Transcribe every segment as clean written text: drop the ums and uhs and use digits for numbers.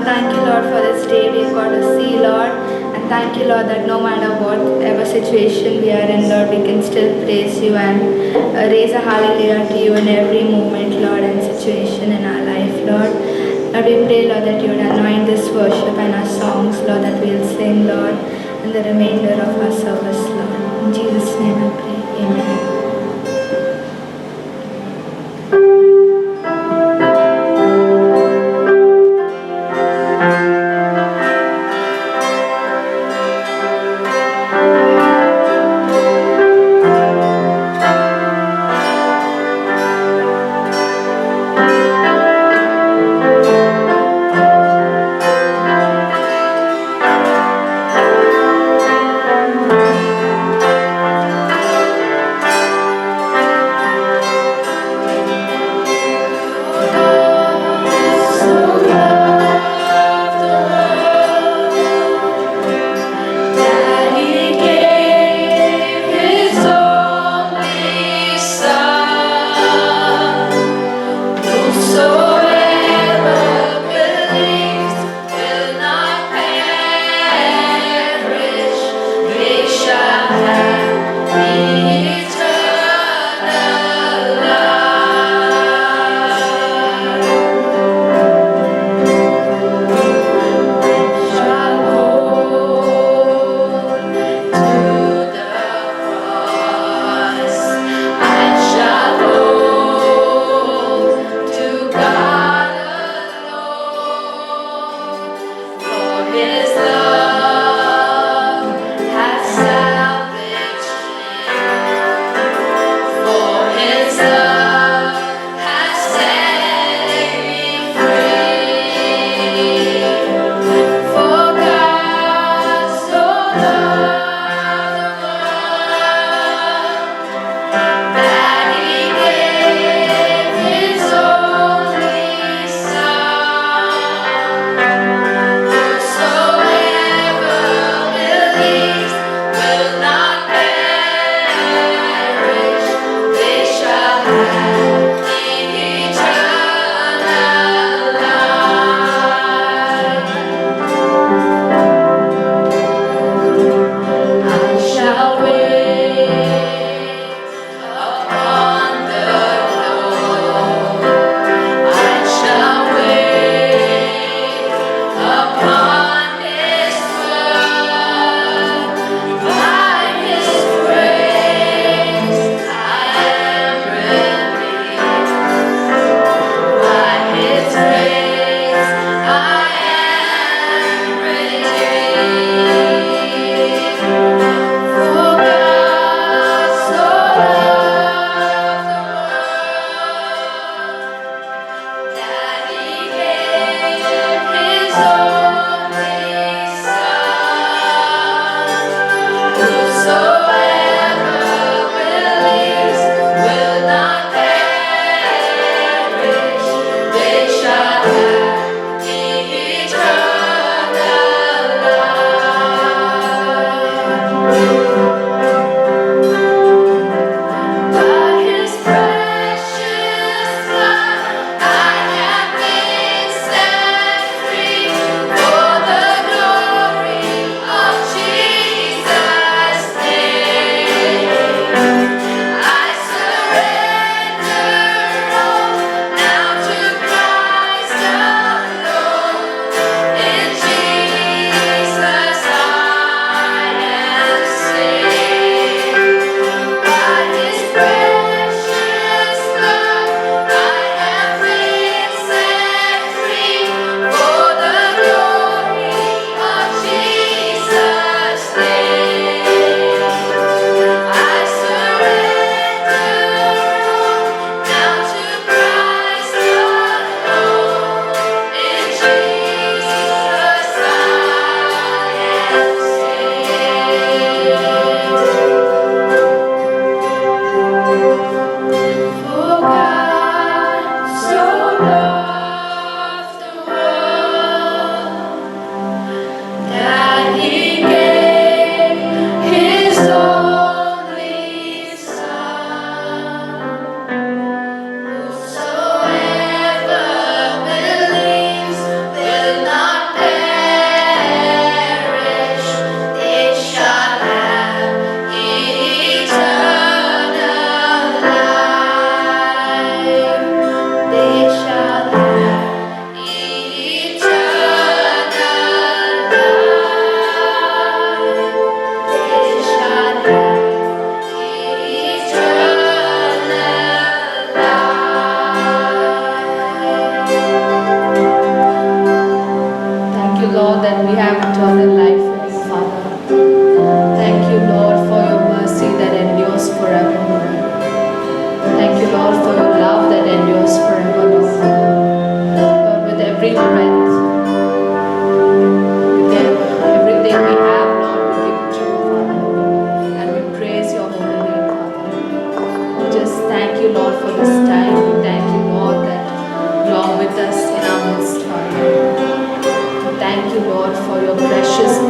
Thank you, Lord, for this day we've got to see, Lord. And thank you, Lord, that no matter whatever situation we are in, Lord, we can still praise you and raise a hallelujah to you in every moment, Lord, and situation in our life, Lord. Lord, we pray, Lord, that you would anoint this worship and our songs, Lord, that we'll sing, Lord, in the remainder of our service, Lord. In Jesus' name I pray. Amen.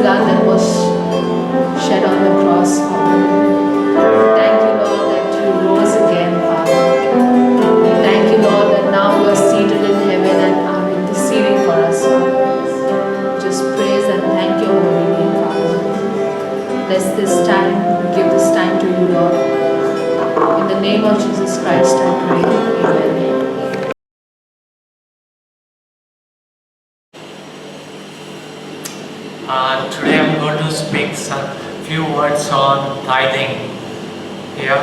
blood that was shed on the cross, Father. Thank you, Lord, that you rose again, Father. Thank you, Lord, that now you are seated in heaven and are interceding for us, Father. Just praise and thank your holy name, Father. Bless this time, give this time to you, Lord. In the name of Jesus Christ, I pray. Amen. Today I'm going to speak some few words on tithing. Here,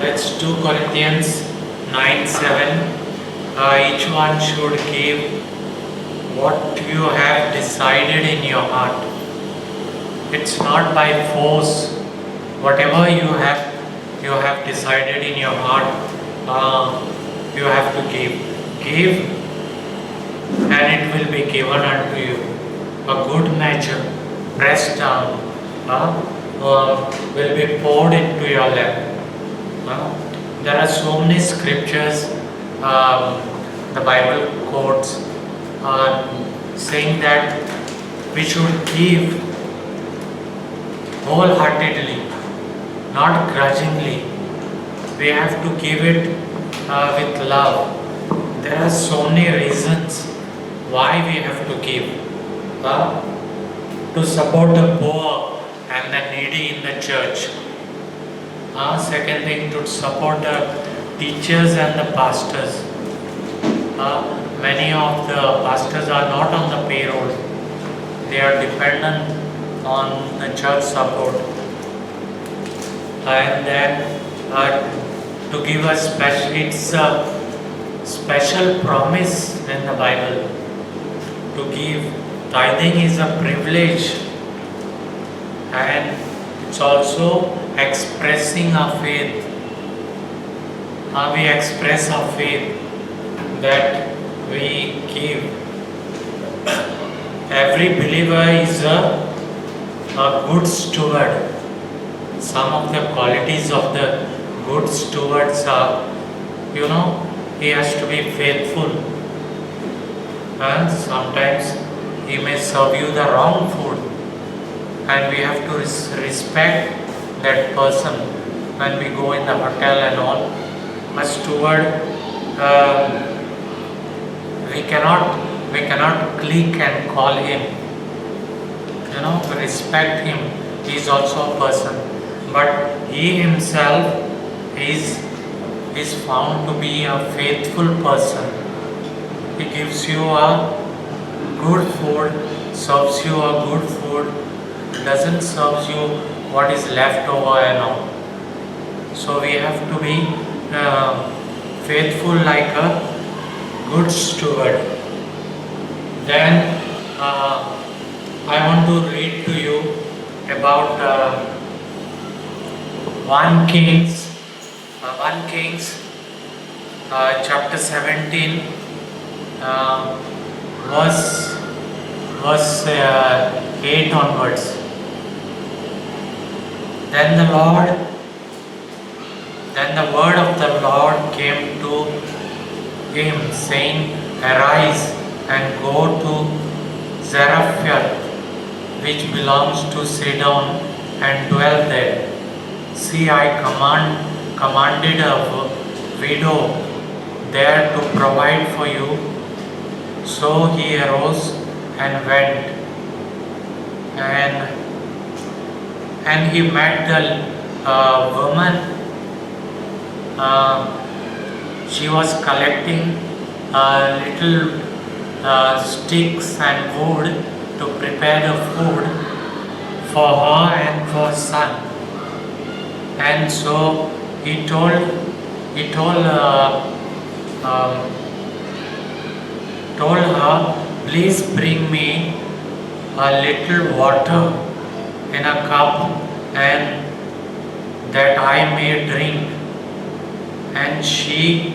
it's 2 Corinthians 9:7. Each one should give what you have decided in your heart. It's not by force. Whatever you have decided in your heart, you have to give. Give, and it will be given unto you. A good measure, pressed down, will be poured into your lap. There are so many scriptures the Bible quotes saying that we should give wholeheartedly, not grudgingly. We have to give it with love. There are so many reasons why we have to give. To support the poor and the needy in the church. Second thing, to support the teachers and the pastors. Many of the pastors are not on the payroll. They are dependent on the church support. And then to give a special promise in the Bible to give. Tithing is a privilege, and it's also expressing our faith. We express our faith that we give. Every believer is a good steward. Some of the qualities of the good stewards are, he has to be faithful, and sometimes he may serve you the wrong food, and we have to respect that person when we go in the hotel and all. A steward, we cannot click and call him. Respect him. He is also a person, but he himself is found to be a faithful person. He gives you a good food, serves you a good food, doesn't serve you what is left over and all. So we have to be faithful like a good steward. Then I want to read to you about 1 Kings chapter 17 verse 8 onwards. Then the word of the Lord came to him, saying, Arise and go to Zarephath, which belongs to Sidon, and dwell there. See, I commanded a widow there to provide for you. So he arose and went, and he met the woman. She was collecting little sticks and wood to prepare the food for her and for her son. And so he told her, please bring me a little water in a cup, and that I may drink. And she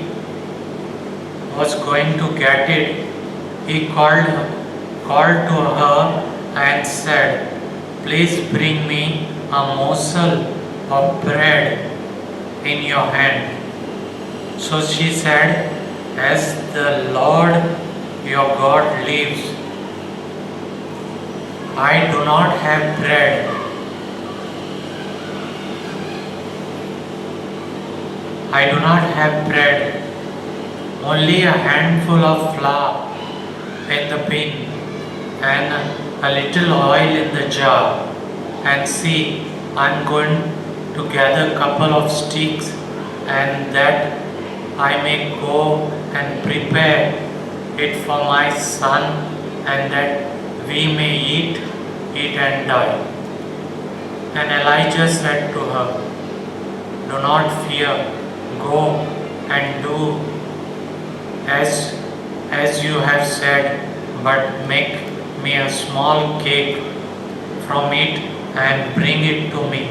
was going to get it. He called to her and said, please bring me a morsel of bread in your hand. So she said, as the Lord your God lives, I do not have bread. I do not have bread, only a handful of flour in the bin and a little oil in the jar. And see, I'm going to gather a couple of sticks, and that I may go and prepare it for my son, and that we may eat it and die. And Elijah said to her, do not fear, go and do as you have said, but make me a small cake from it and bring it to me.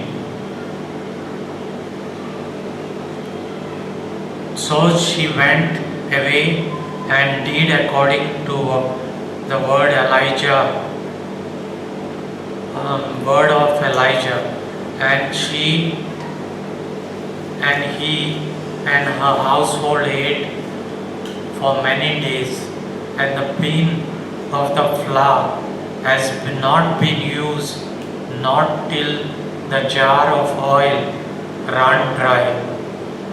So she went away and did according to the word of Elijah, and she and he and her household ate for many days, and the bin of the flour has not been used, not till the jar of oil run dry,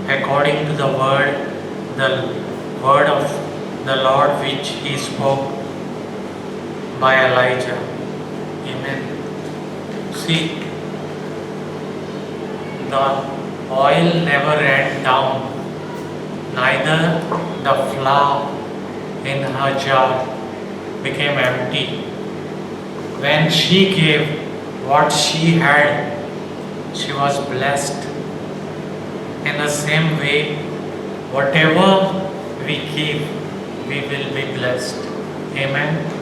according to the word of the Lord which he spoke by Elijah. Amen. See, the oil never ran down, neither the flour in her jar became empty. When she gave what she had, she was blessed. In the same way, whatever we give, we will be blessed. Amen.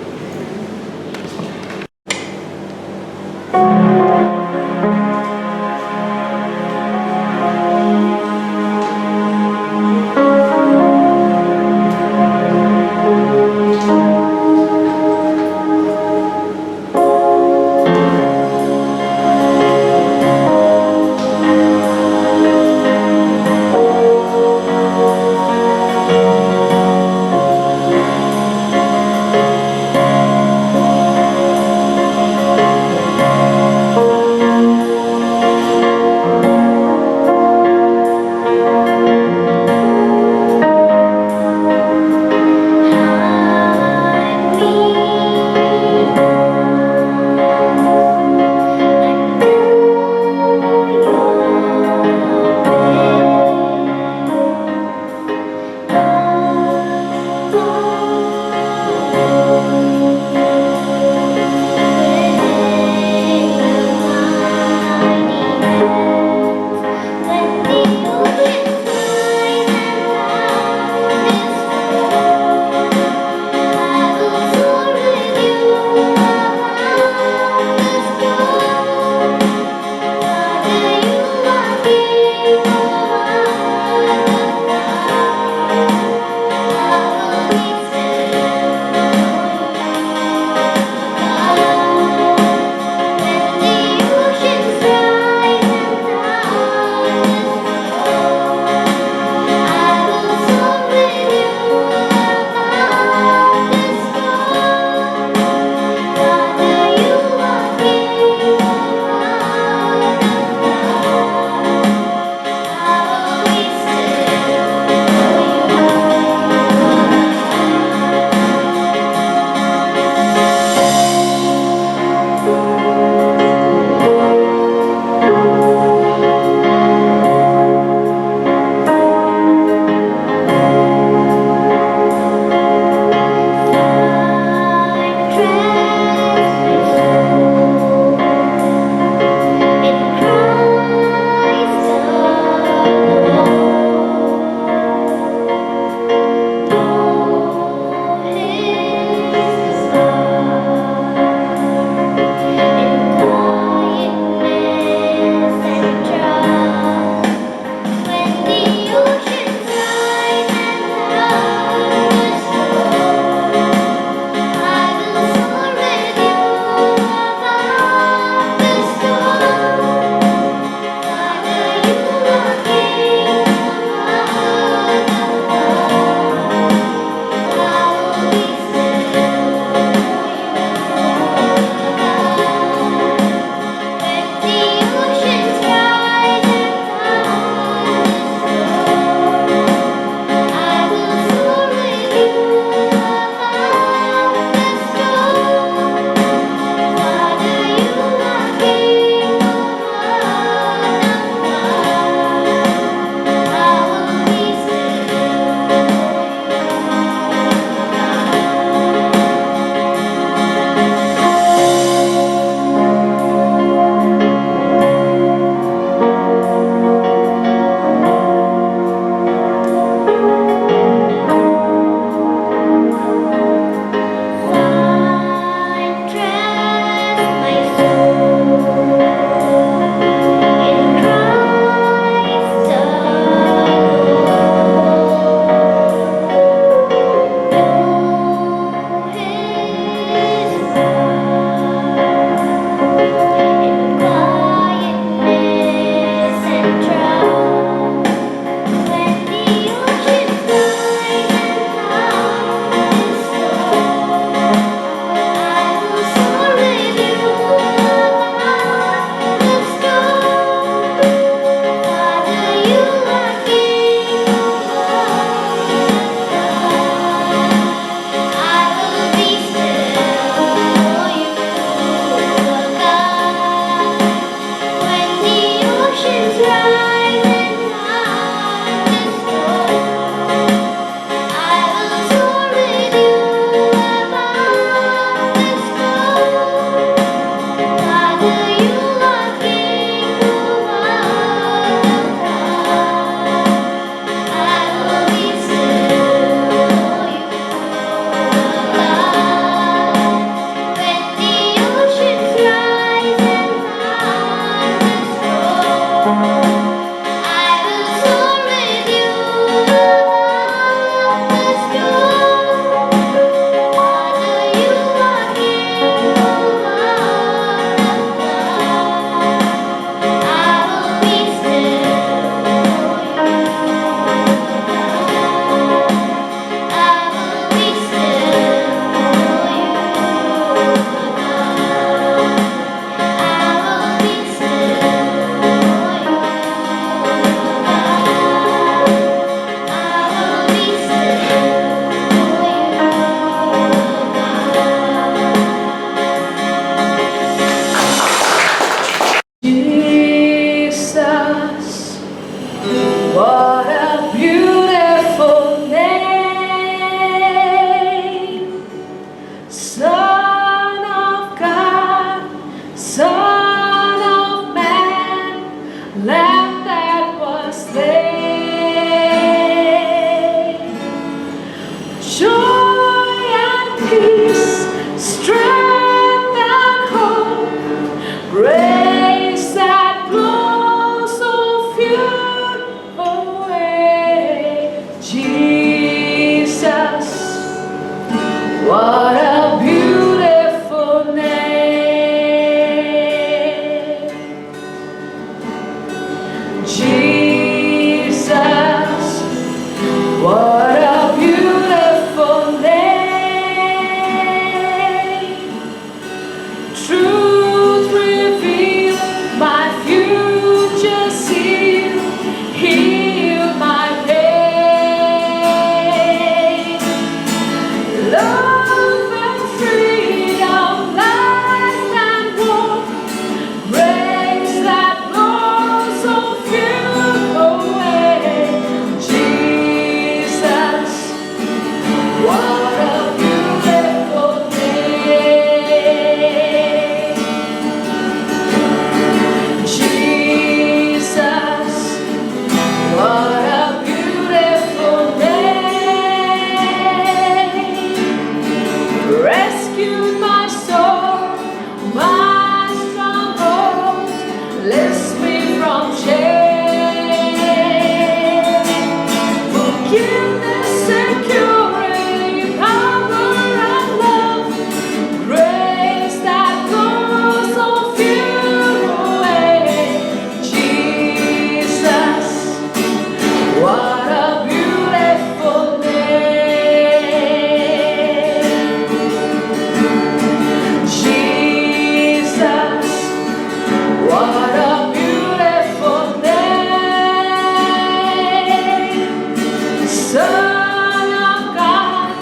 Son of God,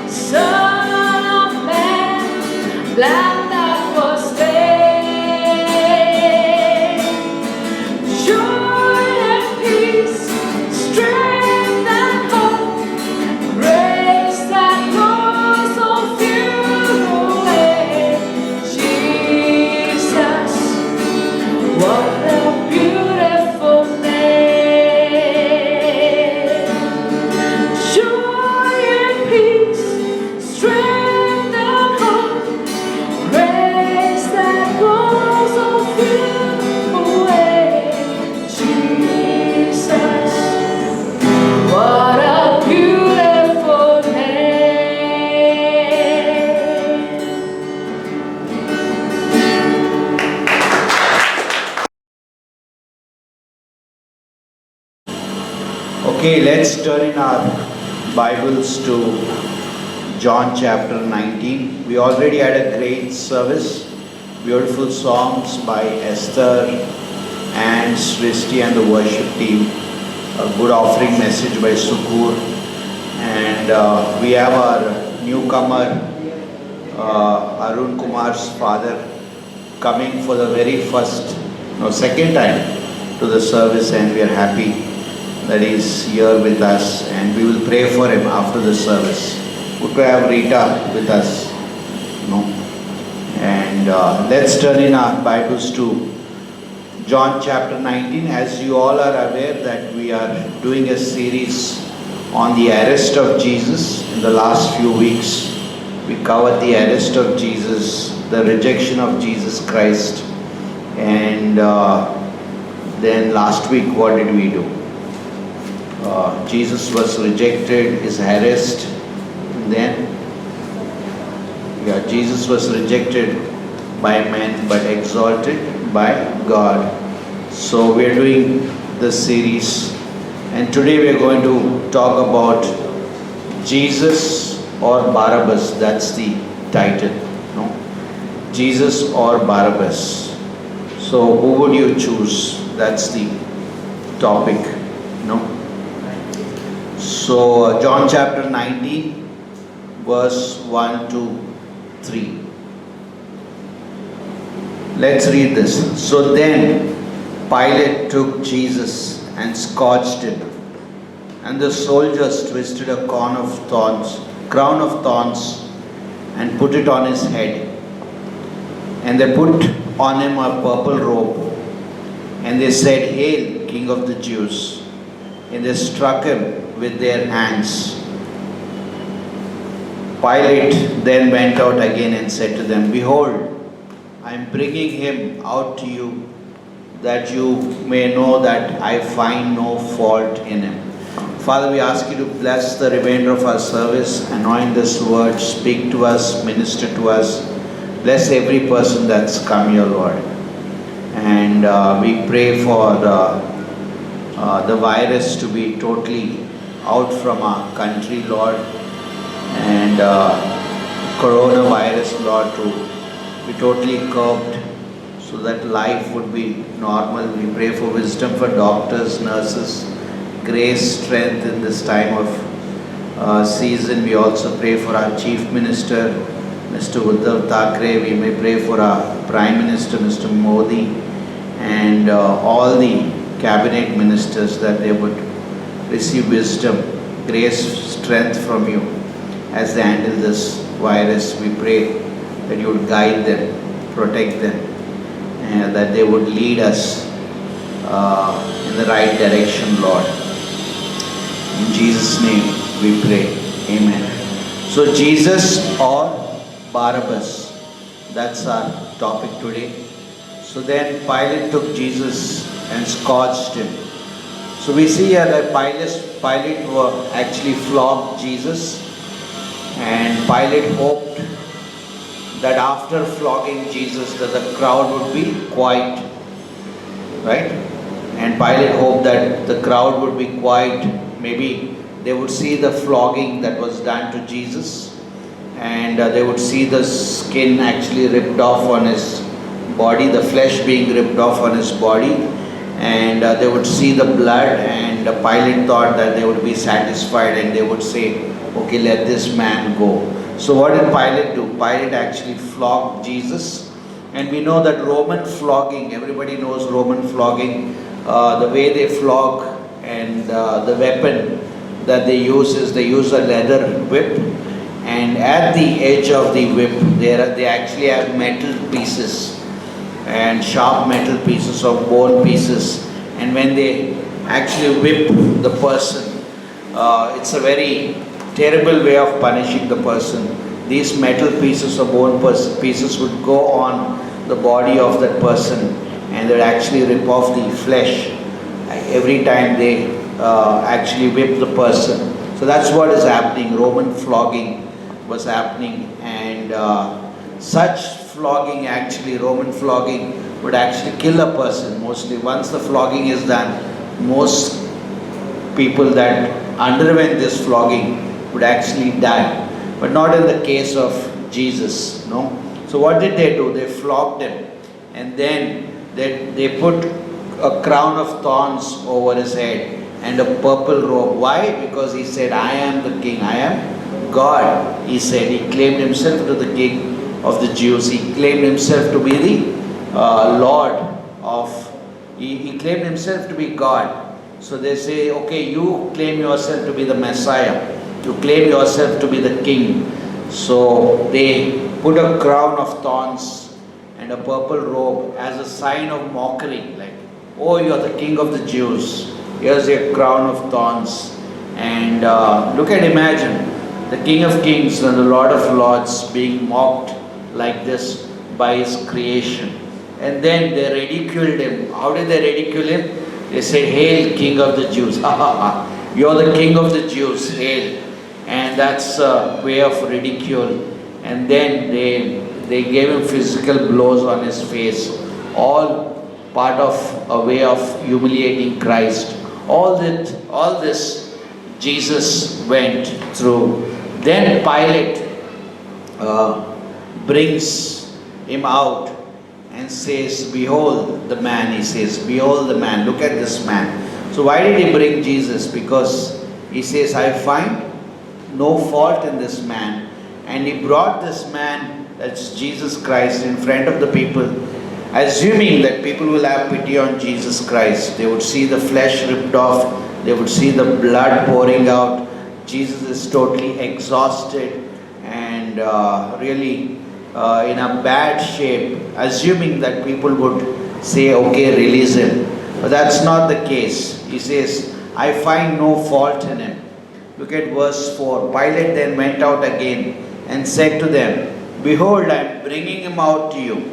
Son of Man, Lamb that was slain. Joy and peace, strength and hope, grace that goes so few away. Jesus, what a beautiful name. Joy and peace, strength and hope, grace that goes so few away. Jesus, what a beautiful name. Okay, let's turn in our Bibles to John chapter 19. We already had a great service, beautiful songs by Esther and Srishti and the worship team, a good offering message by Sukur, and we have our newcomer Arun Kumar's father coming for the very second time to the service, and we are happy that he is here with us, and we will pray for him after the service. Good to have Rita with us, and let's turn in our Bibles to John chapter 19. As you all are aware that we are doing a series on the arrest of Jesus. In the last few weeks, we covered the arrest of Jesus, the rejection of Jesus Christ, and then last week what did we do? Jesus was rejected, his arrest, and then Jesus was rejected by men but exalted by God. So we are doing this series, and today we are going to talk about Jesus or Barabbas. That's the title, Jesus or Barabbas. So who would you choose? That's the topic, So John chapter 19, verse 1 to 3. Let's read this. So then Pilate took Jesus and scourged him, and the soldiers twisted a crown of thorns and put it on his head. And they put on him a purple robe, and they said, "Hail, King of the Jews!" And they struck him with their hands. Pilate then went out again and said to them, "Behold, I am bringing him out to you, that you may know that I find no fault in him." Father, we ask you to bless the remainder of our service, anoint this word, speak to us, minister to us. Bless every person that's come here, Lord. And we pray for the virus to be totally out from our country, Lord, and coronavirus, Lord, to be totally curbed so that life would be normal. We pray for wisdom for doctors, nurses, grace, strength in this time of season. We also pray for our Chief Minister, Mr. Uddhav Thackeray. We may pray for our Prime Minister, Mr. Modi, and all the cabinet ministers, that they would receive wisdom, grace, strength from you as they handle this virus. We pray that you would guide them, protect them, and that they would lead us in the right direction, Lord. In Jesus' name we pray. Amen. So Jesus or Barabbas, that's our topic today. So then Pilate took Jesus and scourged him. So we see here that Pilate actually flogged Jesus, and Pilate hoped that after flogging Jesus that the crowd would be quiet, right? And Pilate hoped that the crowd would be quiet. Maybe they would see the flogging that was done to Jesus, and they would see the skin actually ripped off on his body, the flesh being ripped off on his body, and they would see the blood, and Pilate thought that they would be satisfied and they would say, okay, let this man go. So what did Pilate do? Pilate actually flogged Jesus, and we know that Roman flogging, everybody knows Roman flogging, the way they flog, and the weapon that they use is they use a leather whip, and at the edge of the whip they actually have metal pieces, and sharp metal pieces or bone pieces, and when they actually whip the person, it's a very terrible way of punishing the person. These metal pieces or bone pieces would go on the body of that person, and they would actually rip off the flesh every time they actually whip the person. So that's what is happening. Roman flogging was happening, and such flogging, actually Roman flogging, would actually kill a person mostly. Once the flogging is done, most people that underwent this flogging would actually die, but not in the case of Jesus, no. So what did they do? They flogged him, and then they put a crown of thorns over his head and a purple robe. Why? Because he said, I am the king, I am God. He said, he claimed himself to the king of the Jews. He claimed himself to be the Lord of, he claimed himself to be God. So they say, okay, you claim yourself to be the Messiah, you claim yourself to be the king. So they put a crown of thorns and a purple robe as a sign of mockery, like, oh, you're the king of the Jews, here's your crown of thorns. And imagine the King of Kings and the Lord of Lords being mocked like this by his creation. And then they ridiculed him. How did they ridicule him? They said, hail, King of the Jews. You're the King of the Jews, hail. And that's a way of ridicule. And then they gave him physical blows on his face, all part of a way of humiliating Christ. All this Jesus went through. Then Pilate brings him out and says, behold the man, he says, behold the man, look at this man. So why did he bring Jesus? Because he says, I find no fault in this man. And he brought this man, that's Jesus Christ, in front of the people, assuming that people will have pity on Jesus Christ. They would see the flesh ripped off, they would see the blood pouring out. Jesus is totally exhausted and really in a bad shape, assuming that people would say, okay, release him. But that's not the case. He says, I find no fault in him. Look at verse 4. Pilate then went out again and said to them, behold, I am bringing him out to you,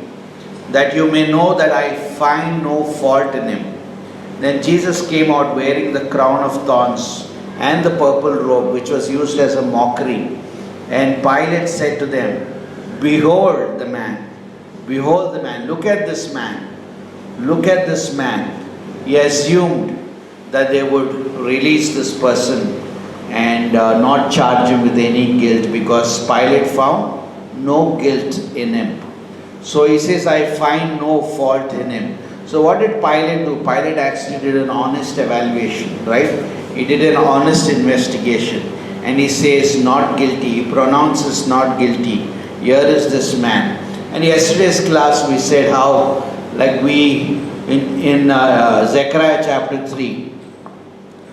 that you may know that I find no fault in him. Then Jesus came out wearing the crown of thorns and the purple robe, which was used as a mockery. And Pilate said to them, behold the man, behold the man, look at this man, look at this man. He assumed that they would release this person and not charge him with any guilt, because Pilate found no guilt in him. So he says, I find no fault in him. So what did Pilate do? Pilate actually did an honest evaluation, right? He did an honest investigation. And he says, not guilty. He pronounces not guilty. Here is this man. And yesterday's class we said how, like we, in Zechariah chapter 3,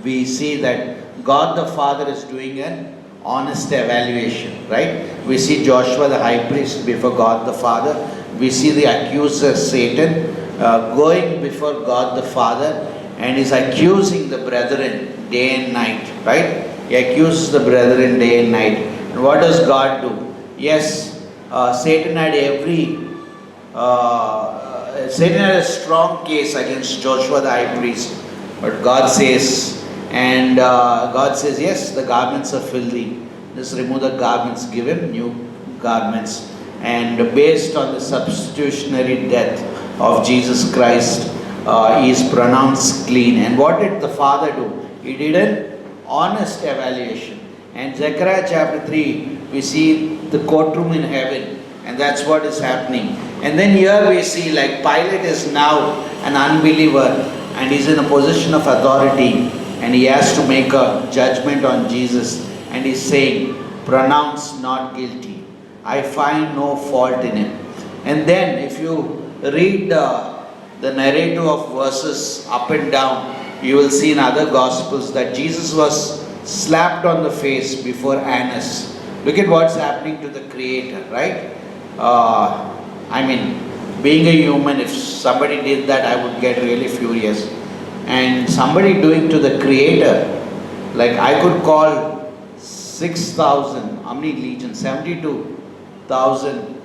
we see that God the Father is doing an honest evaluation, right? We see Joshua the high priest before God the Father. We see the accuser Satan going before God the Father, and is accusing the brethren day and night, right? He accuses the brethren day and night. And what does God do? Yes, Satan had Satan had a strong case against Joshua the high priest, but God says, yes, the garments are filthy. Just remove the garments, give him new garments. And based on the substitutionary death of Jesus Christ, he is pronounced clean. And what did the Father do? He did an honest evaluation. And Zechariah chapter 3, we see the courtroom in heaven, and that's what is happening. And then here we see, like, Pilate is now an unbeliever. and he's in a position of authority, and he has to make a judgment on Jesus, and he's saying, pronounce not guilty. I find no fault in him. And then if you read the narrative of verses up and down, you will see in other gospels that Jesus was slapped on the face before Annas. Look at what's happening to the Creator, right? Being a human, if somebody did that, I would get really furious. And somebody doing to the Creator, like I could call 6,000, how many legions? 72,000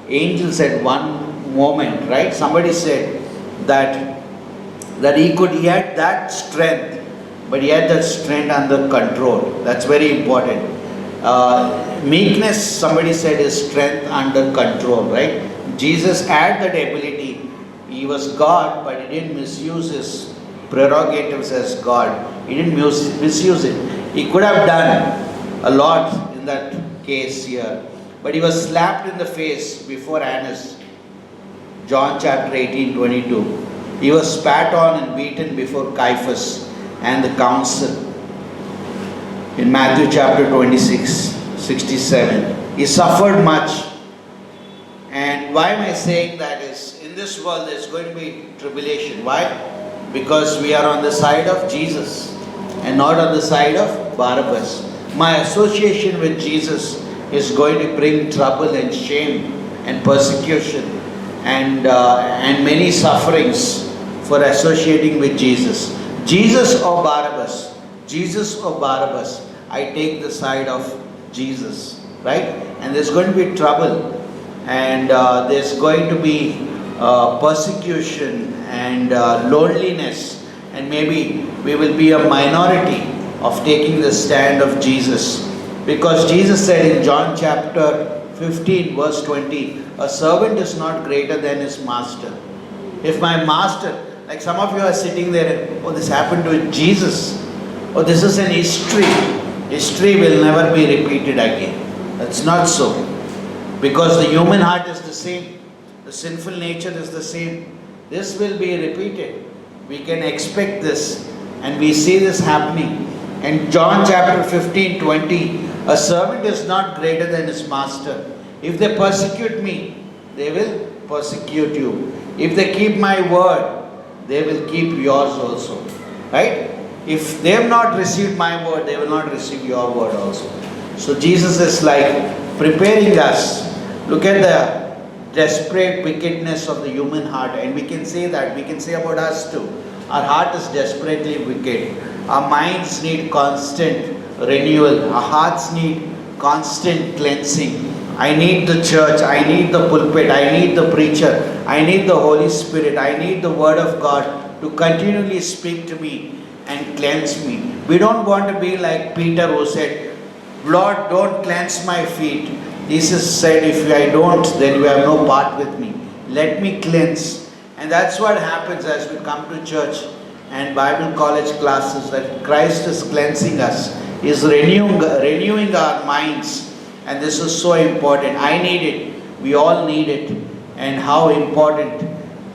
angels at one moment, right? Somebody said that he had that strength, but he had that strength under control. That's very important. Meekness, somebody said, is strength under control, right? Jesus had that ability. He was God, but he didn't misuse his prerogatives as God. He didn't misuse it. He could have done a lot in that case here, but he was slapped in the face before Annas. John chapter 18:22. He was spat on and beaten before Caiaphas and the council. In Matthew chapter 26:67. He suffered much. And why am I saying that is, in this world there's going to be tribulation. Why? Because we are on the side of Jesus and not on the side of Barabbas. My association with Jesus is going to bring trouble and shame and persecution and many sufferings for associating with Jesus. Jesus or Barabbas? Jesus or Barabbas? I take the side of Jesus, right? And there's going to be trouble, and there's going to be persecution and loneliness, and maybe we will be a minority of taking the stand of Jesus. Because Jesus said in John chapter 15 verse 20, a servant is not greater than his master. If my master, like some of you are sitting there and, oh, this happened to Jesus. Oh, this is an history. History will never be repeated again. That's not so. Because the human heart is the same. The sinful nature is the same. This will be repeated. We can expect this. And we see this happening. In John chapter 15:20, a servant is not greater than his master. If they persecute me, they will persecute you. If they keep my word, they will keep yours also. Right? If they have not received my word, they will not receive your word also. So Jesus is like preparing us. Look at the desperate wickedness of the human heart, and we can say that. We can say about us too. Our heart is desperately wicked. Our minds need constant renewal. Our hearts need constant cleansing. I need the church. I need the pulpit. I need the preacher. I need the Holy Spirit. I need the Word of God to continually speak to me and cleanse me. We don't want to be like Peter, who said, Lord, don't cleanse my feet. Jesus said, if I don't, then you have no part with me. Let me cleanse. And that's what happens as we come to church and Bible college classes, that Christ is cleansing us, is renewing our minds. And this is so important. I need it. We all need it. And how important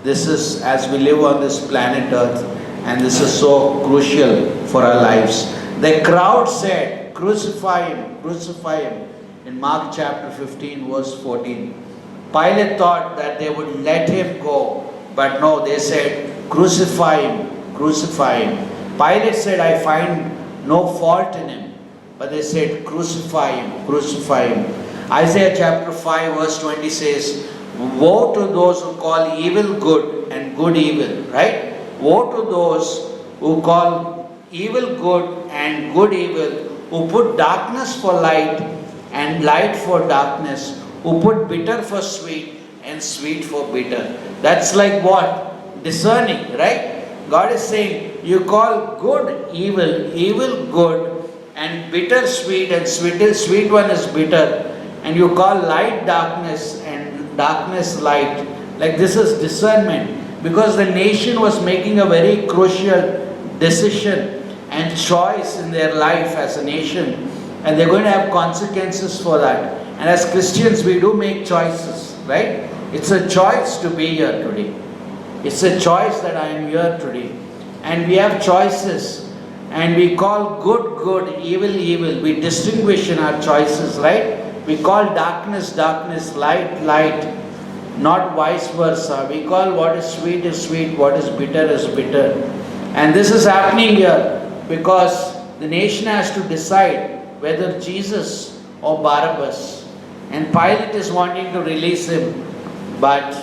this is as we live on this planet Earth. And this is so crucial for our lives. The crowd said, crucify him, crucify him. In Mark chapter 15 verse 14. Pilate thought that they would let him go. But no, they said, crucify him, crucify him. Pilate said, I find no fault in him. But they said, crucify him, crucify him. Isaiah chapter 5 verse 20 says, woe to those who call evil good and good evil, right? Woe to those who call evil good and good evil, who put darkness for light and light for darkness, who put bitter for sweet and sweet for bitter. That's like what? Discerning, right? God is saying, you call good evil, evil good, and bitter sweet, and sweet one is bitter, and you call light darkness and darkness light. Like this is discernment. Because the nation was making a very crucial decision and choice in their life as a nation, and they're going to have consequences for that. And as Christians, we do make choices, right? It's a choice to be here today. It's a choice that I am here today. and we have choices, and we call good, good, evil, evil. We distinguish in our choices, right? We call darkness, darkness, light, light, not vice versa. We call what is sweet, what is bitter. And this is happening here because the nation has to decide whether Jesus or Barabbas. And Pilate is wanting to release him, but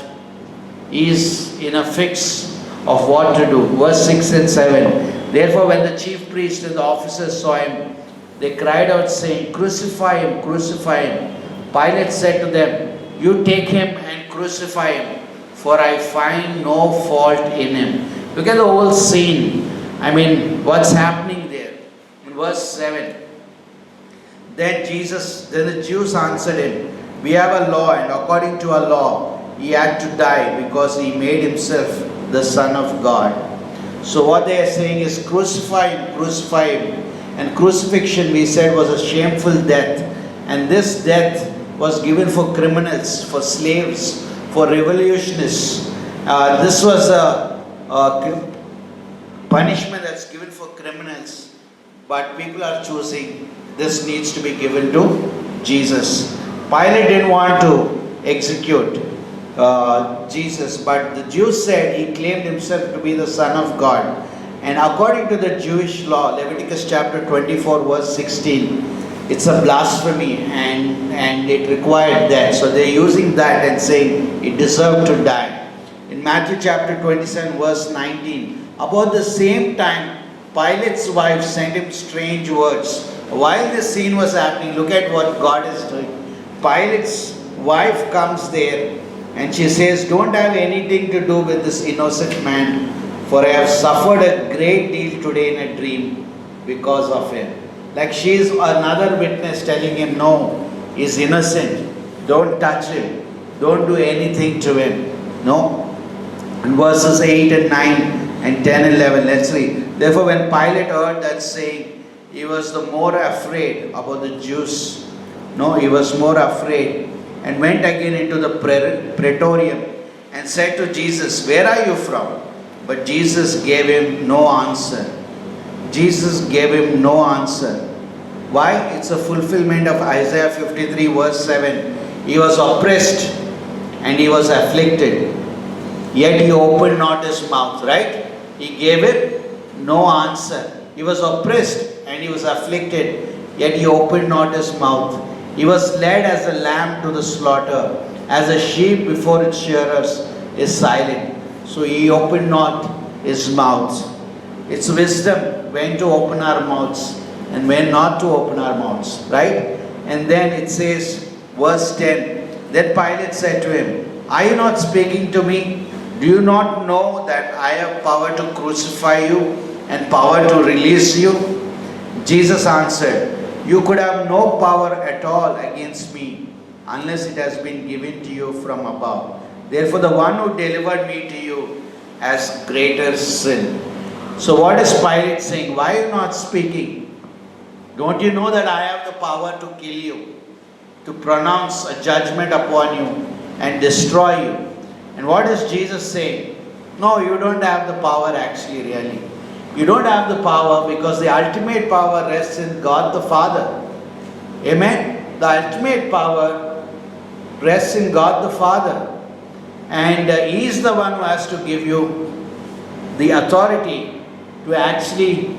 he is in a fix of what to do. Verse 6 and 7. Therefore, when the chief priest and the officers saw him, they cried out, saying, Crucify him, crucify him. Pilate said to them, You take him and crucify him, for I find no fault in him. Look at the whole scene. I mean, what's happening there? In verse 7. Then the Jews answered him, We have a law, and according to our law, he had to die because he made himself the Son of God. So what they are saying is, crucify him, crucify him. And crucifixion, we said, was a shameful death. And this death was given for criminals, for slaves, for revolutionists. This was a punishment that's given for criminals. But people are choosing this needs to be given to Jesus. Pilate didn't want to execute Jesus, but the Jews said he claimed himself to be the Son of God. And according to the Jewish law, Leviticus chapter 24 verse 16, it's a blasphemy and it required that. So they're using that and saying he deserved to die. In Matthew chapter 27 verse 19, about the same time, Pilate's wife sent him strange words. While this scene was happening, look at what God is doing. Pilate's wife comes there and she says, Don't have anything to do with this innocent man, for I have suffered a great deal today in a dream because of him. Like she is another witness telling him, no, he's innocent. Don't touch him. Don't do anything to him. No. In verses 8 and 9 and 10 and 11, let's read. Therefore, when Pilate heard that saying, he was the more afraid about the Jews. No, he was more afraid and went again into the praetorium and said to Jesus, Where are you from? But Jesus gave him no answer. Jesus gave him no answer. Why? It's a fulfillment of Isaiah 53 verse 7. He was oppressed and he was afflicted, yet he opened not his mouth, right? He gave him no answer. He was oppressed and he was afflicted, yet he opened not his mouth. He was led as a lamb to the slaughter, as a sheep before its shearers is silent. So he opened not his mouth. It's wisdom when to open our mouths and when not to open our mouths, right? And then it says, verse 10, Then Pilate said to him, Are you not speaking to me? Do you not know that I have power to crucify you and power to release you? Jesus answered, You could have no power at all against me unless it has been given to you from above. Therefore, the one who delivered me to you has greater sin. So what is Pilate saying? Why are you not speaking? Don't you know that I have the power to kill you, to pronounce a judgment upon you and destroy you? And what is Jesus saying? No, you don't have the power actually, really. You don't have the power because the ultimate power rests in God the Father. Amen? The ultimate power rests in God the Father. And He is the one who has to give you the authority to actually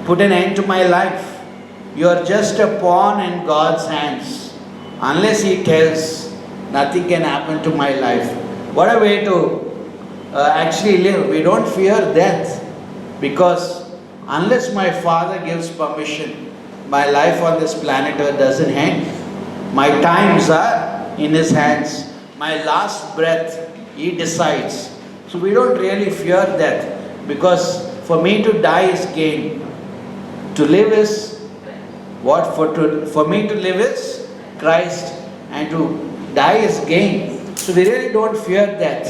put an end to my life. You are just a pawn in God's hands. Unless He tells, nothing can happen to my life. What a way to actually live. We don't fear death because unless my Father gives permission, my life on this planet Earth doesn't end. My times are in His hands. My last breath, He decides. So we don't really fear death because for me to die is gain. To live is what? For me to live is Christ, and to die is gain. So we really don't fear death.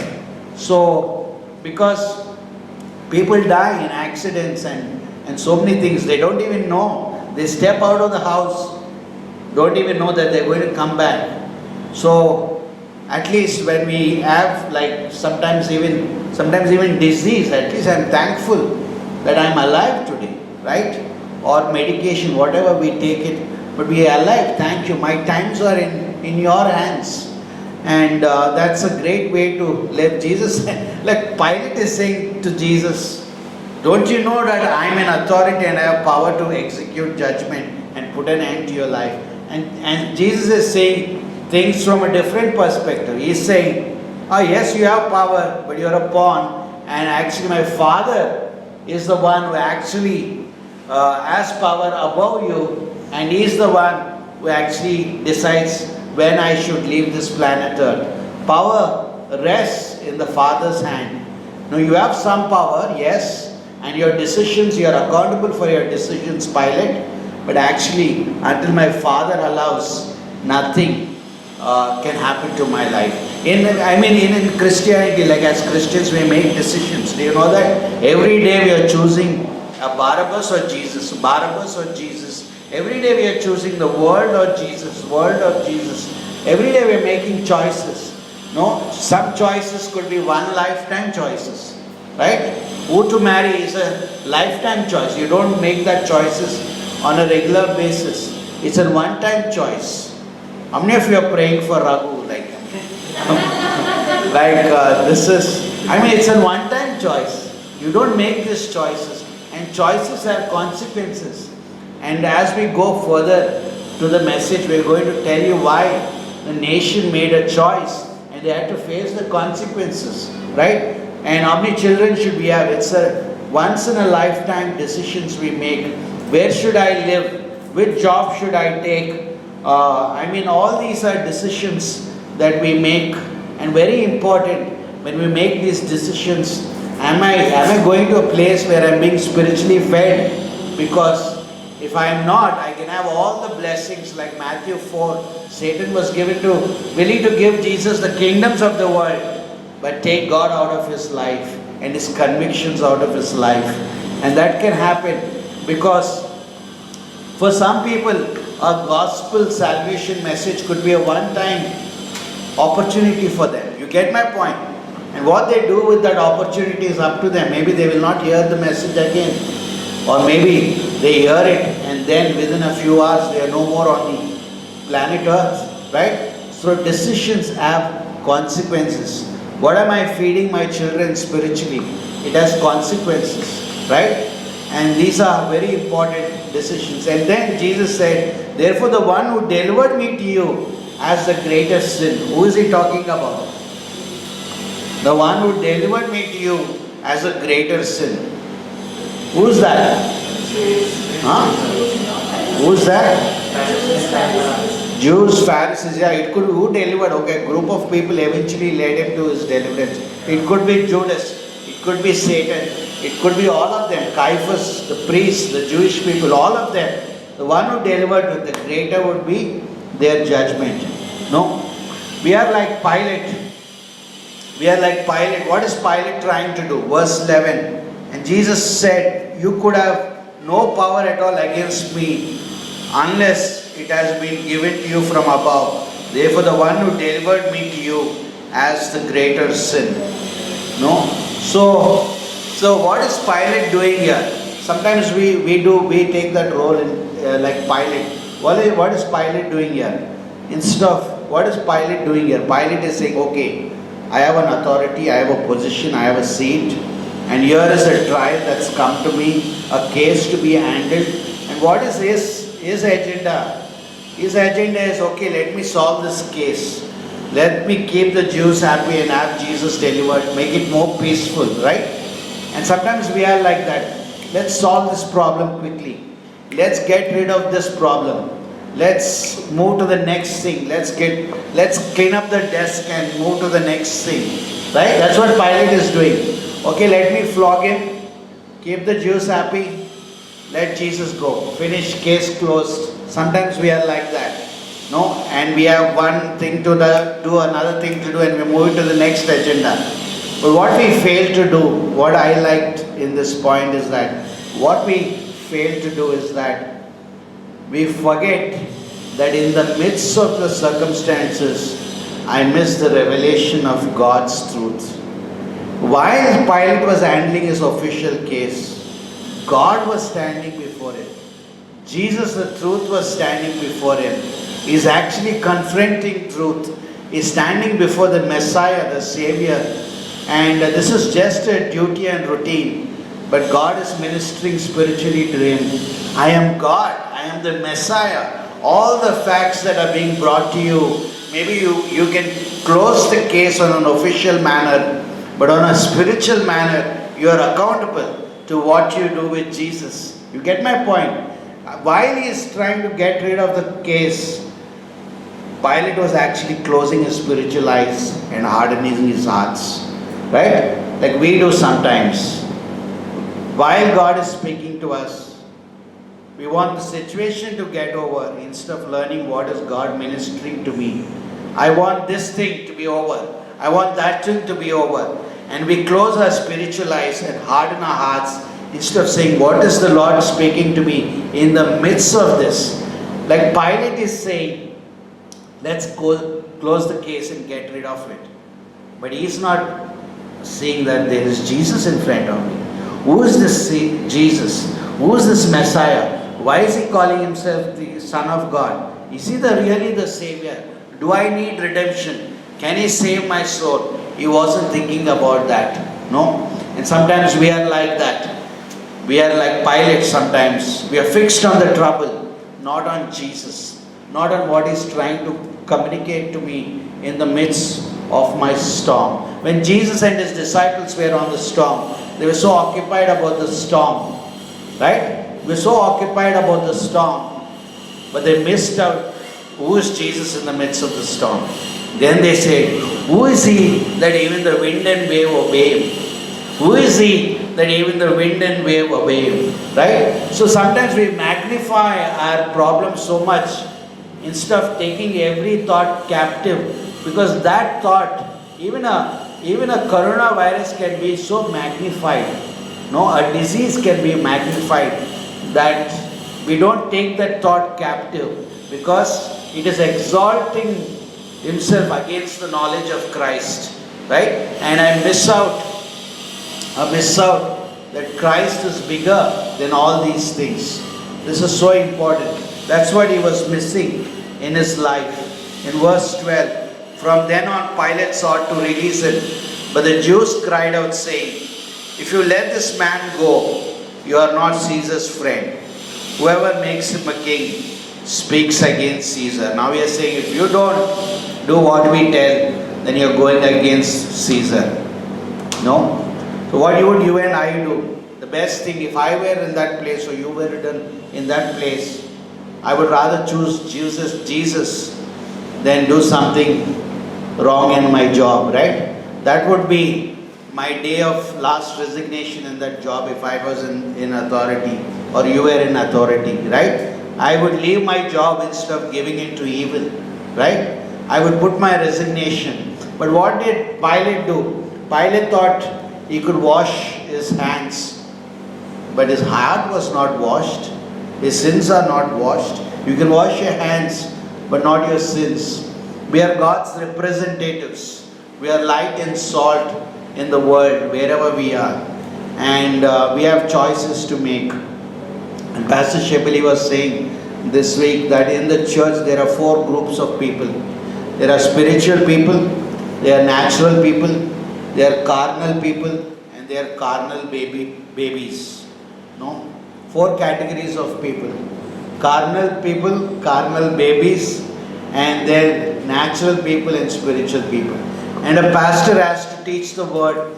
So because people die in accidents and so many things, they don't even know. They step out of the house, don't even know that they're going to come back. So at least when we have like sometimes even disease, at least I'm thankful that I'm alive today, right? Or medication, whatever we take it, but we are alive. Thank you. My times are in your hands. And that's a great way to live. Jesus, like Pilate is saying to Jesus, don't you know that I'm an authority and I have power to execute judgment and put an end to your life? And Jesus is saying things from a different perspective. He's saying, oh yes, you have power, but you're a pawn. And actually my Father is the one who actually has power above you. And He's the one who actually decides when I should leave this planet Earth. Power rests in the Father's hand. Now you have some power, yes, and your decisions, you are accountable for your decisions, Pilate. But actually, until my Father allows, nothing can happen to my life. In Christianity, like as Christians, we make decisions. Do you know that? Every day we are choosing a Barabbas or Jesus, Barabbas or Jesus. Every day we are choosing the world or Jesus, world or Jesus. Every day we are making choices. No, some choices could be one lifetime choices, right? Who to marry is a lifetime choice. You don't make that choices on a regular basis. It's a one-time choice. How many of you are praying for Raghu? It's a one-time choice. You don't make these choices. And choices have consequences. And as we go further to the message, we're going to tell you why the nation made a choice and they had to face the consequences, right? And how many children should we have? It's a once in a lifetime decisions we make. Where should I live? Which job should I take? All these are decisions that we make, and very important when we make these decisions. Am I going to a place where I'm being spiritually fed? Because if I am not, I can have all the blessings like Matthew 4. Satan was willing to give Jesus the kingdoms of the world, but take God out of his life and his convictions out of his life. And that can happen because for some people, a gospel salvation message could be a one-time opportunity for them. You get my point? And what they do with that opportunity is up to them. Maybe they will not hear the message again. Or maybe they hear it and then within a few hours they are no more on the planet Earth. Right? So decisions have consequences. What am I feeding my children spiritually? It has consequences. Right? And these are very important decisions. And then Jesus said, therefore the one who delivered me to you has the greatest sin. Who is he talking about? The one who delivered me to you has a greater sin. Who's that? Huh? Who's that? Jews, Pharisees. Yeah, it could be who delivered. Okay, a group of people eventually led him to his deliverance. It could be Judas. It could be Satan. It could be all of them. Caiaphas, the priests, the Jewish people, all of them. The one who delivered with the greater would be their judgment. No? We are like Pilate. We are like Pilate. What is Pilate trying to do? Verse 11. And Jesus said, you could have no power at all against me unless it has been given to you from above. Therefore the one who delivered me to you has the greater sin. No? So what is Pilate doing here? Sometimes we take that role in like Pilate. What is Pilate doing here? Instead of, what is Pilate doing here? Pilate is saying, okay, I have an authority, I have a position, I have a seat, and here is a trial that's come to me, a case to be handled. And what is his agenda? His agenda is, okay, let me solve this case. Let me keep the Jews happy and have Jesus delivered, make it more peaceful, right? And sometimes we are like that. Let's solve this problem quickly. Let's get rid of this problem. Let's move to the next thing. Let's clean up the desk and move to the next thing. Right? That's what Pilate is doing. Okay, let me flog him. Keep the Jews happy. Let Jesus go. Finish, case closed. Sometimes we are like that. No? And we have one thing to do, another thing to do, and we move to the next agenda. But what we fail to do, what I liked in this point is that, what we fail to do is that we forget that in the midst of the circumstances, I miss the revelation of God's truth. While Pilate was handling his official case, God was standing before him. Jesus, the truth, was standing before him. He's actually confronting truth. He's standing before the Messiah, the Savior. And this is just a duty and routine. But God is ministering spiritually to him. I am God. I am the Messiah. All the facts that are being brought to you, maybe you can close the case on an official manner. But on a spiritual manner, you are accountable to what you do with Jesus. You get my point? While he is trying to get rid of the case, Pilate was actually closing his spiritual eyes and hardening his hearts. Right? Like we do sometimes. While God is speaking to us, we want the situation to get over instead of learning what is God ministering to me. I want this thing to be over. I want that thing to be over. And we close our spiritual eyes and harden our hearts instead of saying, what is the Lord speaking to me in the midst of this? Like Pilate is saying, let's close the case and get rid of it. But he is not seeing that there is Jesus in front of me. Who is this Jesus? Who is this Messiah? Why is he calling himself the Son of God? Is he really the Savior? Do I need redemption? Can he save my soul? He wasn't thinking about that. No? And sometimes we are like that. We are like Pilate sometimes. We are fixed on the trouble, not on Jesus. Not on what he's trying to communicate to me in the midst of my storm. When Jesus and his disciples were on the storm, they were so occupied about the storm. Right? They were so occupied about the storm. But they missed out who is Jesus in the midst of the storm. Then they said, who is he that even the wind and wave obey him? Who is he that even the wind and wave obey him? Right? So sometimes we magnify our problems so much instead of taking every thought captive. Because that thought, even a coronavirus can be so magnified. No, a disease can be magnified that we don't take that thought captive because it is exalting himself against the knowledge of Christ. Right? And I miss out that Christ is bigger than all these things. This is so important. That's what he was missing in his life. In verse 12, from then on Pilate sought to release him, but the Jews cried out saying, if you let this man go, you are not Caesar's friend. Whoever makes him a king speaks against Caesar. Now we are saying, if you don't do what we tell, then you are going against Caesar. No? So what would you and I do? The best thing, if I were in that place or you were in that place, I would rather choose Jesus than do something wrong in my job, right? That would be my day of last resignation in that job if I was in authority or you were in authority, right? I would leave my job instead of giving in to evil, right? I would put my resignation. But what did Pilate do? Pilate thought he could wash his hands, but his heart was not washed. His sins are not washed. You can wash your hands, but not your sins. We are God's representatives. We are light and salt in the world, wherever we are. And we have choices to make. And Pastor Shepali was saying this week that in the church there are 4 groups of people. There are spiritual people, there are natural people, there are carnal people, and there are carnal babies. No? 4 categories of people. Carnal people, carnal babies, and then natural people and spiritual people. And a pastor has to teach the word,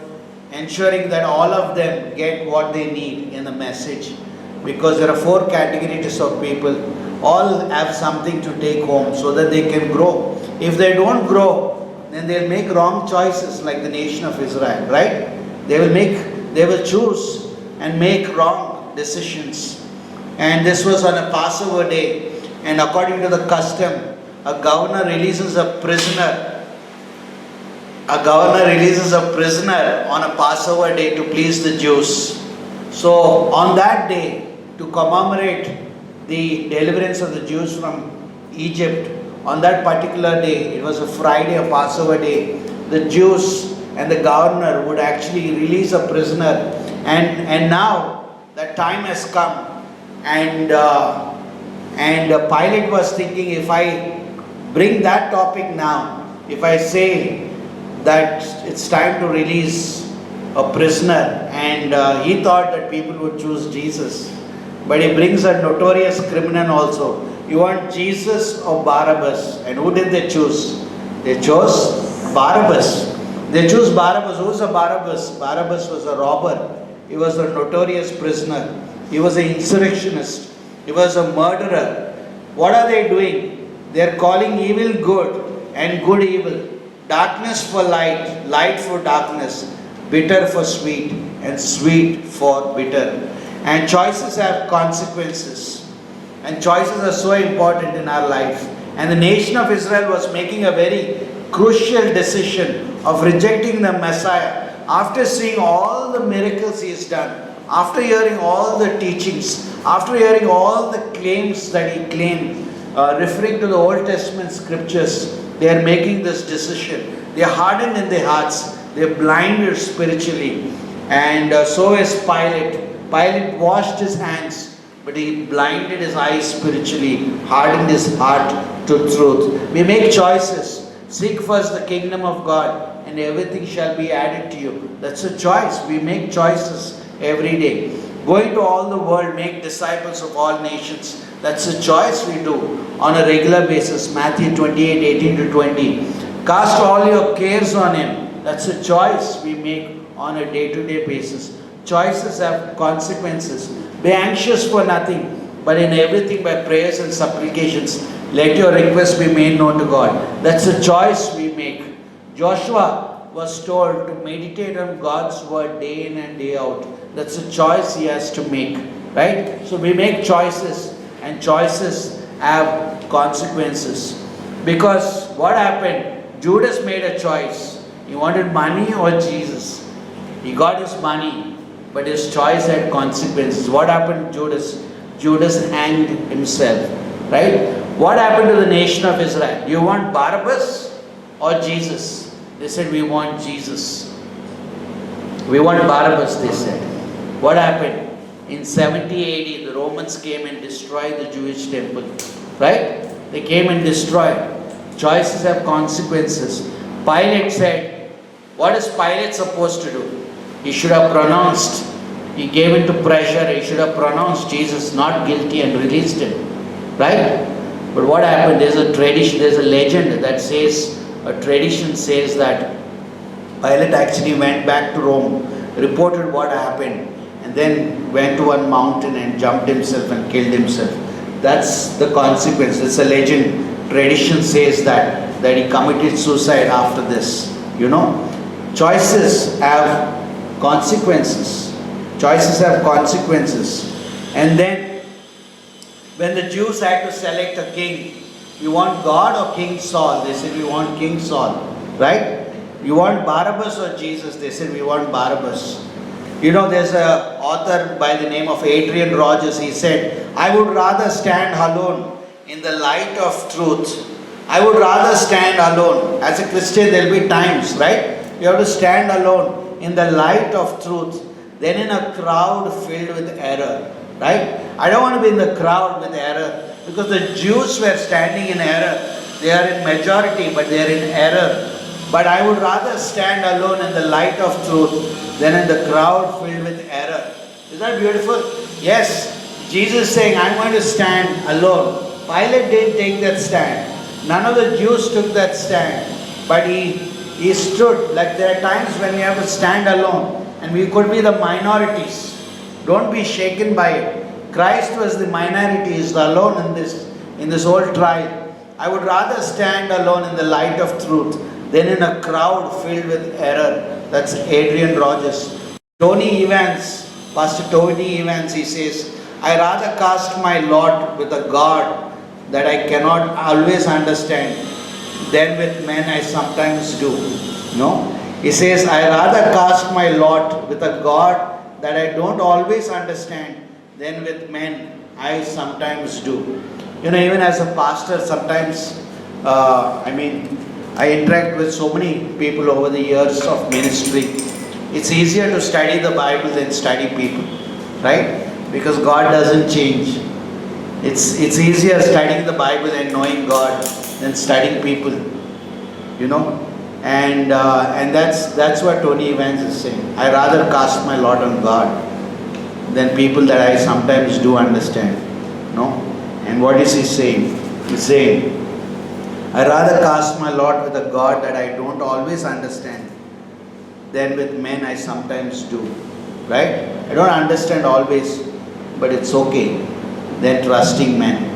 ensuring that all of them get what they need in the message. Because there are 4 categories of people, all have something to take home so that they can grow. If they don't grow, then they'll make wrong choices like the nation of Israel, right? They will choose and make wrong decisions. And this was on a Passover day, and according to the custom, a governor releases a prisoner on a Passover day to please the Jews. So on that day, to commemorate the deliverance of the Jews from Egypt, on that particular day, it was a Friday, a Passover day, the Jews and the governor would actually release a prisoner. And now that time has come, and Pilate was thinking, if I bring that topic now, if I say that it's time to release a prisoner, and he thought that people would choose Jesus, but he brings a notorious criminal also. You want Jesus or Barabbas? And who did they choose? They chose Barabbas. They chose Barabbas. Who was a Barabbas? Barabbas was a robber. He was a notorious prisoner. He was an insurrectionist. He was a murderer. What are they doing? They are calling evil good and good evil. Darkness for light, light for darkness, bitter for sweet, and sweet for bitter. And choices have consequences. And choices are so important in our life. And the nation of Israel was making a very crucial decision of rejecting the Messiah. After seeing all the miracles he has done, after hearing all the teachings, after hearing all the claims that he claimed, referring to the Old Testament scriptures, they are making this decision. They are hardened in their hearts. They are blinded spiritually. And so is Pilate. Pilate washed his hands, but he blinded his eyes spiritually, hardened his heart to truth. We make choices. Seek first the kingdom of God, and everything shall be added to you. That's a choice. We make choices every day. Going to all the world, make disciples of all nations. That's a choice we do on a regular basis. Matthew 28:18-20. Cast all your cares on him. That's a choice we make on a day-to-day basis. Choices have consequences. Be anxious for nothing, but in everything by prayers and supplications, let your requests be made known to God. That's a choice we make. Joshua was told to meditate on God's word day in and day out. That's a choice he has to make, right? So we make choices, and choices have consequences. Because what happened? Judas made a choice. He wanted money or Jesus. He got his money, but his choice had consequences. What happened to Judas? Judas hanged himself, right? What happened to the nation of Israel? Do you want Barabbas or Jesus? They said, we want Jesus. We want Barabbas, they said. What happened? In 70 AD, the Romans came and destroyed the Jewish temple, right? They came and destroyed. Choices have consequences. Pilate said, what is Pilate supposed to do? He should have pronounced, he gave into pressure, he should have pronounced Jesus not guilty and released him, right? But what happened? There's a tradition, there's a legend that says, a tradition says that Pilate actually went back to Rome, reported what happened, and then went to one mountain and jumped himself and killed himself. That's the consequence. It's a legend. Tradition says that he committed suicide after this. You know, choices have consequences. Choices have consequences. And then, when the Jews had to select a king, you want God or King Saul? They said, we want King Saul, right? You want Barabbas or Jesus? They said, we want Barabbas. You know, there's an author by the name of Adrian Rogers. He said, I would rather stand alone in the light of truth. I would rather stand alone. As a Christian, there will be times, right? You have to stand alone in the light of truth than in a crowd filled with error, right? I don't want to be in the crowd with error, because the Jews were standing in error. They are in majority, but they are in error. But I would rather stand alone in the light of truth than in the crowd filled with error. Is that beautiful? Yes. Jesus is saying, I'm going to stand alone. Pilate didn't take that stand. None of the Jews took that stand. But he stood. Like there are times when we have to stand alone, and we could be the minorities. Don't be shaken by it. Christ was the minority, is alone in this whole trial. I would rather stand alone in the light of truth than in a crowd filled with error. That's Adrian Rogers. Tony Evans, Pastor Tony Evans, he says, I rather cast my lot with a God that I cannot always understand than with men I sometimes do. No? He says, I rather cast my lot with a God that I don't always understand than with men I sometimes do. You know, even as a pastor, sometimes, I interact with so many people over the years of ministry. It's easier to study the Bible than study people, right? because God doesn't change. It's easier studying the Bible and knowing God than studying people, you know. And that's what Tony Evans is saying. I rather cast my lot on God than people that I sometimes do understand, no. And what is he saying? He's saying, I rather cast my lot with a God that I don't always understand than with men I sometimes do. Right? I don't understand always, but it's okay. Than trusting men.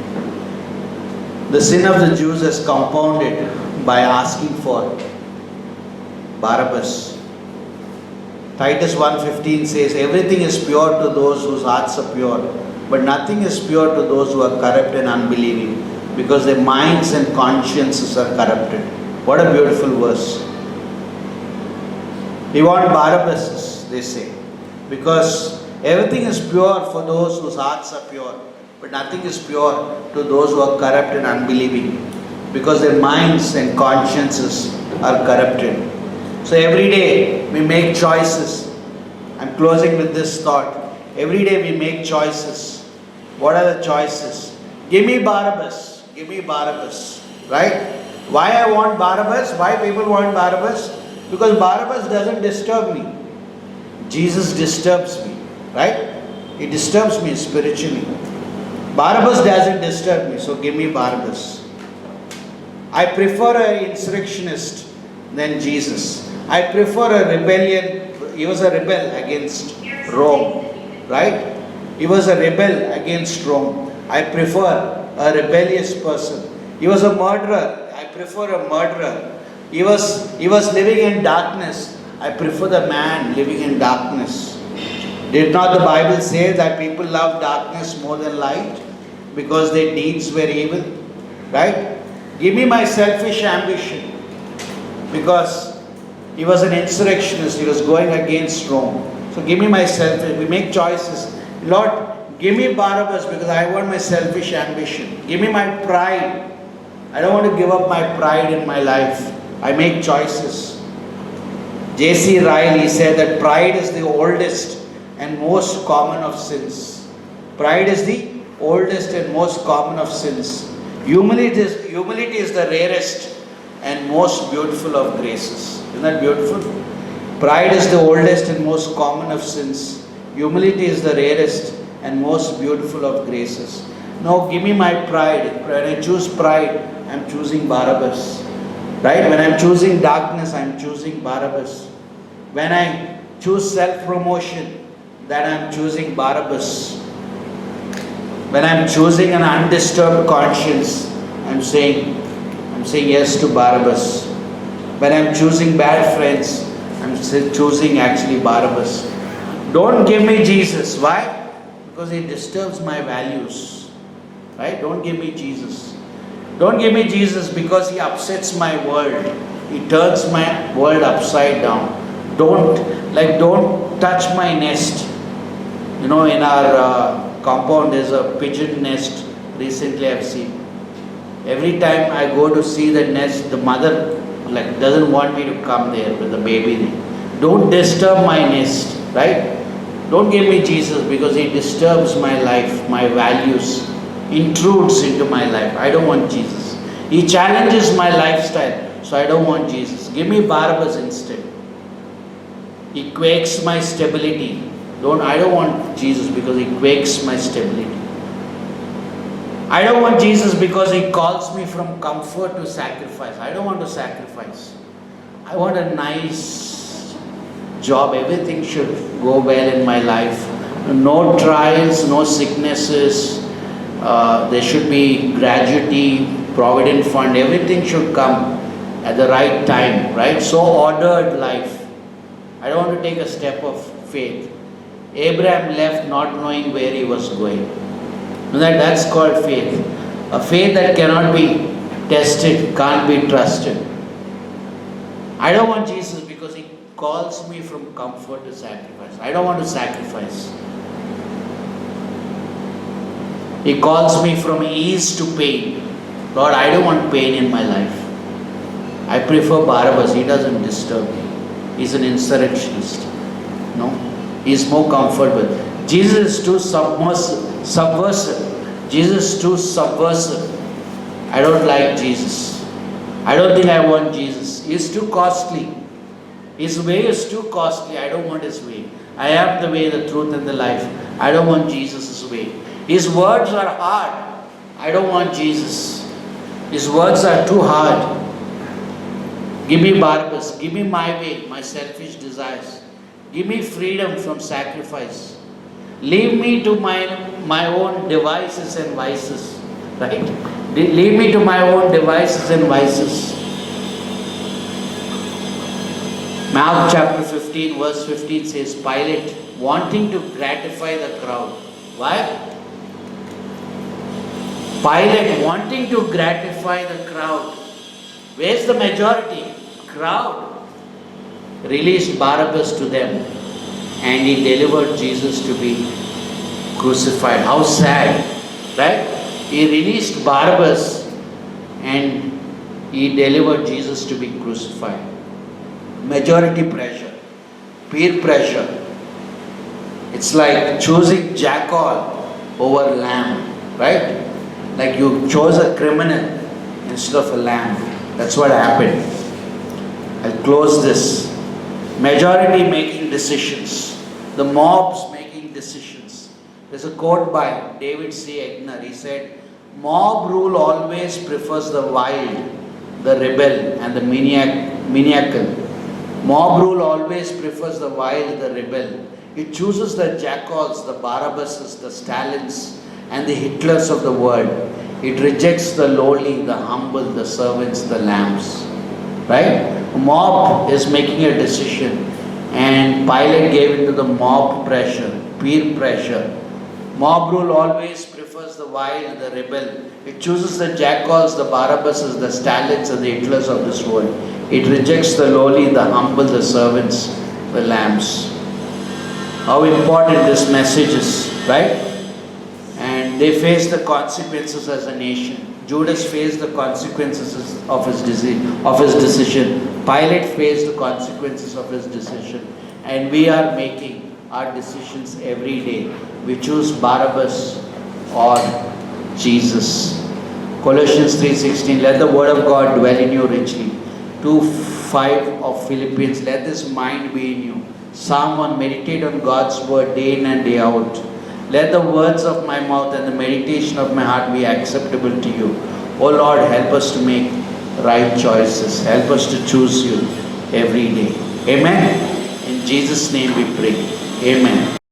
The sin of the Jews is compounded by asking for Barabbas. Titus 1:15 says, everything is pure to those whose hearts are pure, but nothing is pure to those who are corrupt and unbelieving, because their minds and consciences are corrupted. What a beautiful verse. We want Barabbas, they say, because everything is pure for those whose hearts are pure, but nothing is pure to those who are corrupt and unbelieving, because their minds and consciences are corrupted. So every day we make choices. I'm closing with this thought. Every day we make choices. What are the choices? Give me Barabbas. Give me Barabbas. Right? Why I want Barabbas? Why people want Barabbas? Because Barabbas doesn't disturb me. Jesus disturbs me. Right? He disturbs me spiritually. Barabbas doesn't disturb me, so give me Barabbas. I prefer an insurrectionist than Jesus. I prefer a rebellion. He was a rebel against Rome, right? He was a rebel against Rome. I prefer a rebellious person. He was a murderer. I prefer a murderer. He was living in darkness. I prefer the man living in darkness. Did not the Bible say that people love darkness more than light because their deeds were evil? Right? Give me my selfish ambition, because he was an insurrectionist. He was going against Rome. So give me my selfish. We make choices. Lord, give me Barabbas because I want my selfish ambition. Give me my pride. I don't want to give up my pride in my life. I make choices. J.C. Ryle, he said that pride is the oldest and most common of sins. Pride is the oldest and most common of sins. Humility is the rarest and most beautiful of graces. Isn't that beautiful? Pride is the oldest and most common of sins. Humility is the rarest and most beautiful of graces. No, give me my pride. When I choose pride, I'm choosing Barabbas. Right? When I'm choosing darkness, I'm choosing Barabbas. When I choose self-promotion, then I'm choosing Barabbas. When I'm choosing an undisturbed conscience, I'm saying yes to Barabbas. When I'm choosing bad friends, I'm choosing actually Barabbas. Don't give me Jesus. Why? Because he disturbs my values. Right? Don't give me Jesus. Don't give me Jesus because he upsets my world. He turns my world upside down. Don't touch my nest. You know, in our compound there's a pigeon nest recently I've seen. Every time I go to see the nest, the mother doesn't want me to come there with the baby. Don't disturb my nest, right? Don't give me Jesus because he disturbs my life, my values, intrudes into my life. I don't want Jesus. He challenges my lifestyle, so I don't want Jesus. Give me Barabbas instead. He quakes my stability. I don't want Jesus because he quakes my stability. I don't want Jesus because he calls me from comfort to sacrifice. I don't want to sacrifice. I want a nice job. Everything should go well in my life. No trials, no sicknesses. There should be gratuity, provident fund. Everything should come at the right time, right? So ordered life. I don't want to take a step of faith. Abraham left not knowing where he was going. That's called faith. A faith that cannot be tested, can't be trusted. I don't want Jesus because he calls me from comfort to sacrifice. I don't want to sacrifice. He calls me from ease to pain. Lord, I don't want pain in my life. I prefer Barabbas. He doesn't disturb me. He's an insurrectionist. No? He's more comfortable. Jesus is too subversive. Jesus is too subversive. I don't like Jesus. I don't think I want Jesus. He's too costly. His way is too costly. I don't want his way. I am the way, the truth, and the life. I don't want Jesus' way. His words are hard. I don't want Jesus. His words are too hard. Give me Barabbas. Give me my way, my selfish desires. Give me freedom from sacrifice. Leave me to my own devices and vices. Right? Leave me to my own devices and vices. Mark chapter 15 verse 15 says, Pilate wanting to gratify the crowd. Why? Pilate wanting to gratify the crowd. Where's the majority? Crowd. Released Barabbas to them, and he delivered Jesus to be crucified. How sad, right? He released Barabbas and he delivered Jesus to be crucified. Majority pressure, peer pressure. It's like choosing jackal over lamb, right? Like you chose a criminal instead of a lamb. That's what happened. I'll close this. Majority making decisions. The mobs making decisions. There's a quote by David C. Egner. He said, mob rule always prefers the wild, the rebel, and the maniacal. Mob rule always prefers the wild, the rebel. It chooses the jackals, the Barabbases, the Stalins, and the Hitlers of the world. It rejects the lowly, the humble, the servants, the lambs. Right? A mob is making a decision, and Pilate gave into the mob pressure, peer pressure. Mob rule always prefers the wild, the rebel. It chooses the jackals, the Barabbases, the Stalins, and the Hitlers of this world. It rejects the lowly, the humble, the servants, the lambs. How important this message is, right? And they face the consequences as a nation. Judas faced the consequences of his decision. Pilate faced the consequences of his decision. And we are making our decisions every day. We choose Barabbas or Jesus. Colossians 3:16, let the word of God dwell in you richly. 2:5 of Philippians, let this mind be in you. Psalm 1, meditate on God's word day in and day out. Let the words of my mouth and the meditation of my heart be acceptable to you. Oh Lord, help us to make right choices. Help us to choose you every day. Amen. In Jesus' name we pray. Amen.